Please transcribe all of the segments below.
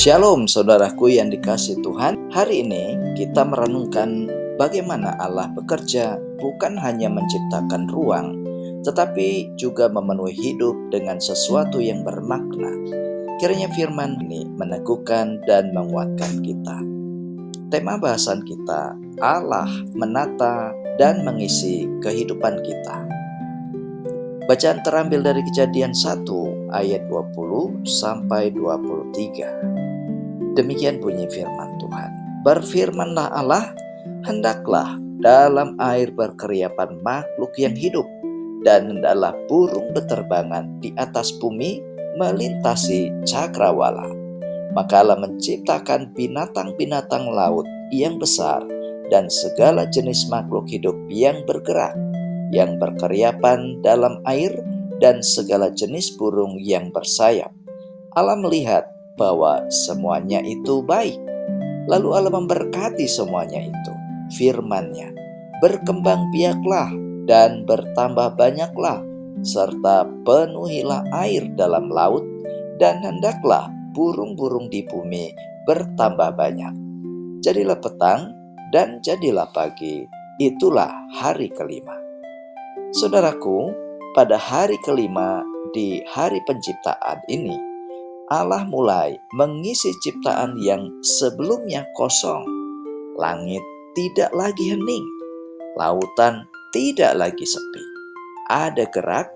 Shalom saudaraku yang dikasihi Tuhan. Hari ini kita merenungkan bagaimana Allah bekerja bukan hanya menciptakan ruang, tetapi juga memenuhi hidup dengan sesuatu yang bermakna. Kiranya firman ini meneguhkan dan menguatkan kita. Tema bahasan kita, Allah menata dan mengisi kehidupan kita. Bacaan terambil dari Kejadian 1 ayat 20 sampai 23. Demikian bunyi firman Tuhan. Berfirmanlah Allah, hendaklah dalam air berkeriapan makhluk yang hidup, dan hendaklah burung beterbangan di atas bumi melintasi cakrawala. Maka Allah menciptakan binatang-binatang laut yang besar dan segala jenis makhluk hidup yang bergerak, yang berkeriapan dalam air, dan segala jenis burung yang bersayap. Allah melihat bahwa semuanya itu baik. Lalu Allah memberkati semuanya itu. Firman-Nya, berkembang biaklah dan bertambah banyaklah, serta penuhilah air dalam laut, dan hendaklah burung-burung di bumi bertambah banyak. Jadilah petang dan jadilah pagi, itulah hari kelima. Saudaraku, pada hari kelima di hari penciptaan ini, Allah mulai mengisi ciptaan yang sebelumnya kosong. Langit tidak lagi hening, lautan tidak lagi sepi. Ada gerak,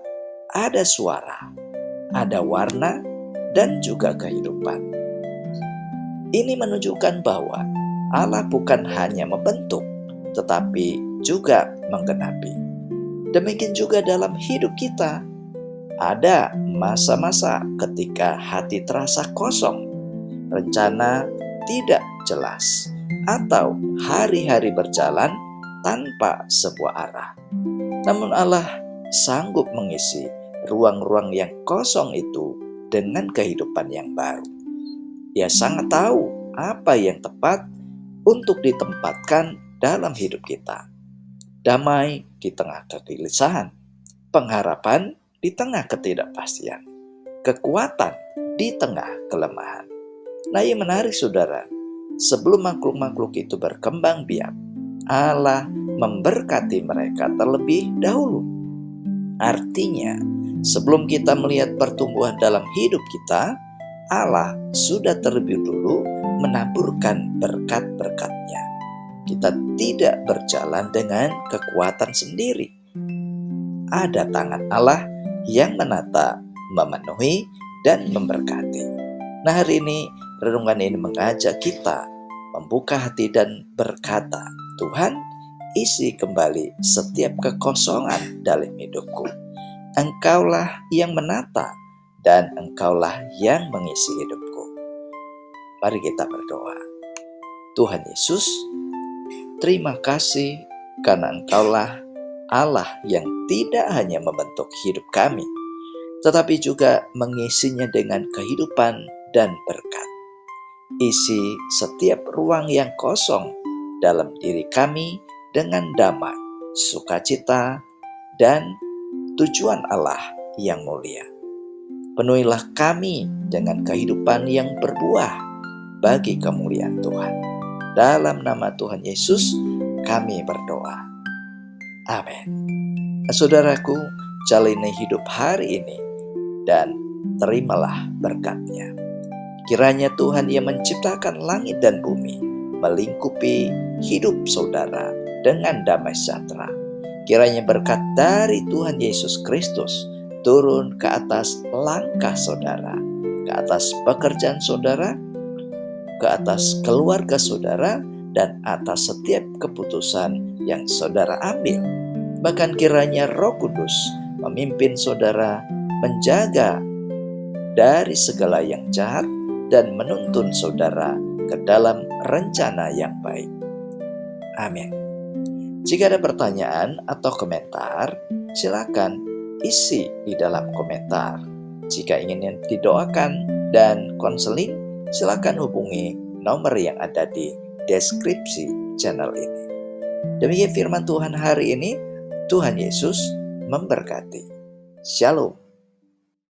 ada suara, ada warna, dan juga kehidupan. Ini menunjukkan bahwa Allah bukan hanya membentuk, tetapi juga menggenapi. Demikian juga dalam hidup kita. Ada masa-masa ketika hati terasa kosong, rencana tidak jelas, atau hari-hari berjalan tanpa sebuah arah. Namun Allah sanggup mengisi ruang-ruang yang kosong itu dengan kehidupan yang baru. Dia sangat tahu apa yang tepat untuk ditempatkan dalam hidup kita. Damai di tengah kegelisahan, pengharapan di tengah ketidakpastian, kekuatan di tengah kelemahan. Nah, yang menarik saudara, sebelum makhluk-makhluk itu berkembang biak, Allah memberkati mereka terlebih dahulu. Artinya, sebelum kita melihat pertumbuhan dalam hidup kita, Allah sudah terlebih dulu menaburkan berkat-berkat-Nya. Kita tidak berjalan dengan kekuatan sendiri. Ada tangan Allah yang menata, memenuhi, dan memberkati. Nah, hari ini renungan ini mengajak kita membuka hati dan berkata, Tuhan, isi kembali setiap kekosongan dalam hidupku. Engkaulah yang menata dan Engkaulah yang mengisi hidupku. Mari kita berdoa. Tuhan Yesus, terima kasih karena Engkaulah Allah yang tidak hanya membentuk hidup kami, tetapi juga mengisinya dengan kehidupan dan berkat. Isi setiap ruang yang kosong dalam diri kami dengan damai, sukacita, dan tujuan Allah yang mulia. Penuhilah kami dengan kehidupan yang berbuah bagi kemuliaan Tuhan. Dalam nama Tuhan Yesus kami berdoa. Amin. Saudaraku, jalani hidup hari ini dan terimalah berkat-Nya. Kiranya Tuhan yang menciptakan langit dan bumi melingkupi hidup saudara dengan damai sejahtera. Kiranya berkat dari Tuhan Yesus Kristus turun ke atas langkah saudara, ke atas pekerjaan saudara, ke atas keluarga saudara, dan atas setiap keputusan yang saudara ambil. Bahkan kiranya Roh Kudus memimpin saudara menjaga dari segala yang jahat dan menuntun saudara ke dalam rencana yang baik. Amin. Jika ada pertanyaan atau komentar, silakan isi di dalam komentar. Jika ingin didoakan dan konseling, silakan hubungi nomor yang ada di deskripsi channel ini. Demikian firman Tuhan hari ini. Tuhan Yesus memberkati. Shalom.